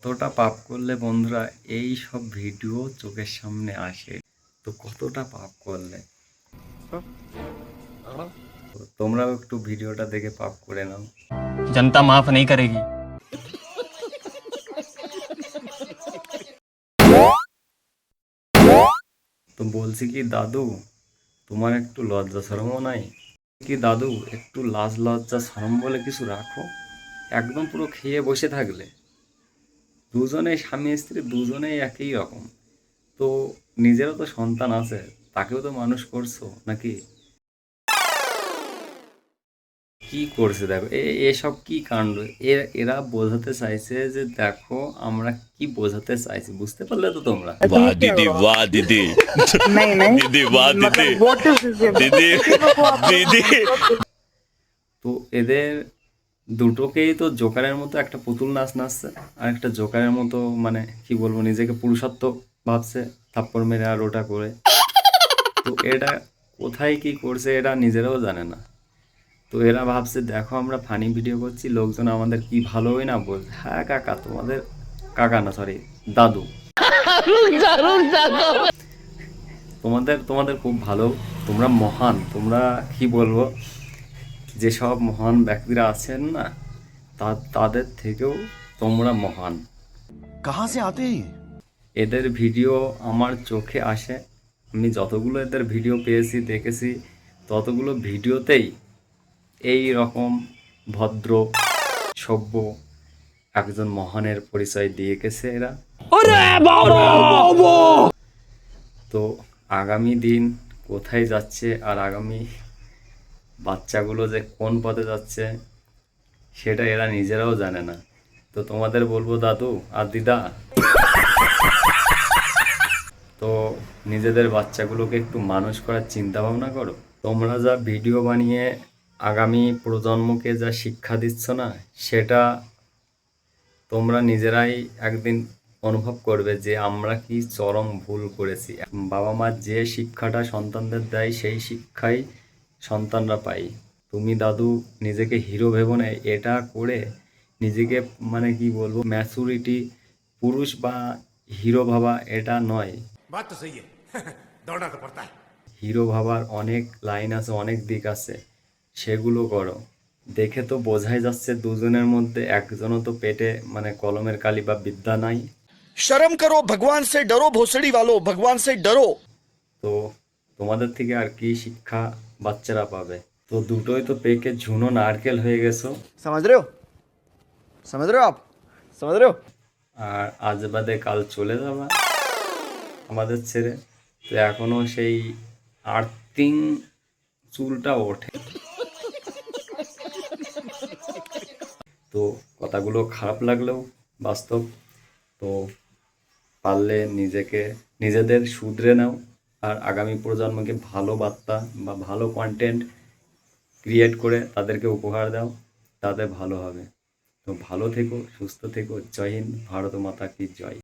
কতটা পাপ করলে বন্ধুরা এই সব ভিডিও চোখের সামনে আসে, তো কতটা পাপ করলে তো তোমরাও একটু ভিডিওটা দেখে পাপ করে নাও। जनता माफ नहीं करेगी। তো বলছি কি দাদু, তোমার একটু লজ্জা শরমও নাই কি দাদু? একটু লাজ লজ্জা শরম বলে কিছু রাখো। একদম পুরো খেয়ে বসে থাকলে, দুজনেই স্বামী স্ত্রী দুজনেই একই রকম। তো নিজেরও তো সন্তান আছে, তাকেও তো মানুষ করছো নাকি? কি করছে দেখো, এসব কি কাণ্ড! এরা বোঝাতে চাইছে যে দেখো আমরা কি বোঝাতে চাইছি, বুঝতে পারলে তো তোমরা? वाह दीदी वाह दीदी नहीं नहीं दीदी वाह दीदी मतलब व्हाट इज दीदी दीदी তো এদের দুটোকেই তো জোকারের মতো একটা পুতুল নাচ নাচছে, আর একটা জোকারের মতো মানে কি বলবো, নিজেকে পুরুষত্ব ভাবছে, থাপ্পড় মেরে আর ওটা করে। তো এটা কোথায় কি করছে এটা নিজেরাও জানে না। তো এরা ভাবছে দেখো আমরা ফানি ভিডিও করছি, লোকজন আমাদের কি ভালোই না বলছে। হ্যাঁ কাকা, তোমাদের কাকা না, সরি দাদু, তোমাদের তোমাদের খুব ভালো, তোমরা মহান, তোমরা কি বলবো, যেসব মহান ব্যক্তিরা আছেন না তাদের থেকেও তোমরা মহান। कहाँ से आते हैं ये? এদের ভিডিও আমার চোখে আসে, আমি যতগুলো এদের ভিডিও পেয়েছি দেখেছি, ততগুলো ভিডিওতেই এই রকম ভদ্র সভ্য একজন মহানের পরিচয় দিয়ে গেছে এরা। তো আগামী দিন কোথায় যাচ্ছে আর আগামী বাচ্চাগুলো যে কোন পথে যাচ্ছে সেটা এরা নিজেরাও জানে না। তো তোমাদের বলবো দাদু আর দিদা, তো নিজেদের বাচ্চাগুলোকে একটু মানুষ করার চিন্তা ভাবনা করো। তোমরা যা ভিডিও বানিয়ে আগামী প্রজন্মকে যা শিক্ষা দিচ্ছ না, সেটা তোমরা নিজেরাই একদিন অনুভব করবে যে আমরা কি চরম ভুল করেছি। বাবা মা যে শিক্ষাটা সন্তানদের দেয় সেই শিক্ষাই সন্তানরা পায়। তুমি দাদু নিজেকে হিরো ভেবো না, এটা করে নিজেকে মানে কি বলবো, ম্যাচুরিটি পুরুষ বা হিরো ভাবা এটা নয়। बात तो सही है दौड़ना तो पड़ता है। হিরো ভাবার অনেক লাইন আছে, অনেক দিক আছে, সেগুলো করো। দেখে তো বোঝাই যাচ্ছে দুজনের মধ্যে একজনও তো পেটে মানে কলমের কালি বা বিদ্যা নাই। शर्म करो भगवान से डरो भोसड़ी वालों भगवान से डरो। তো তোমাদের থেকে আর কি শিক্ষা বাচ্চারা পাবে? তো দুটোই তো পেকে ঝুনো নারকেল হয়ে গেছো। समझ रहे हो आप समझ रहे हो। আর আজ বাদে কাল চলে যাবা আমাদের ছেড়ে। তো এখনো সেই আর্থিং চুলটা ওঠে। তো কথাগুলো খারাপ লাগলেও বাস্তব। তো পারলে নিজেদের শুধরে নাও, আর আগামী প্রজন্মকে ভালো বার্তা বা ভালো কন্টেন্ট ক্রিয়েট করে তাদেরকে উপহার দাও, তাদের ভালো হবে। তো ভালো থেকো, সুস্থ থেকো। জয় হিন্দ, ভারত মাতা কি জয়।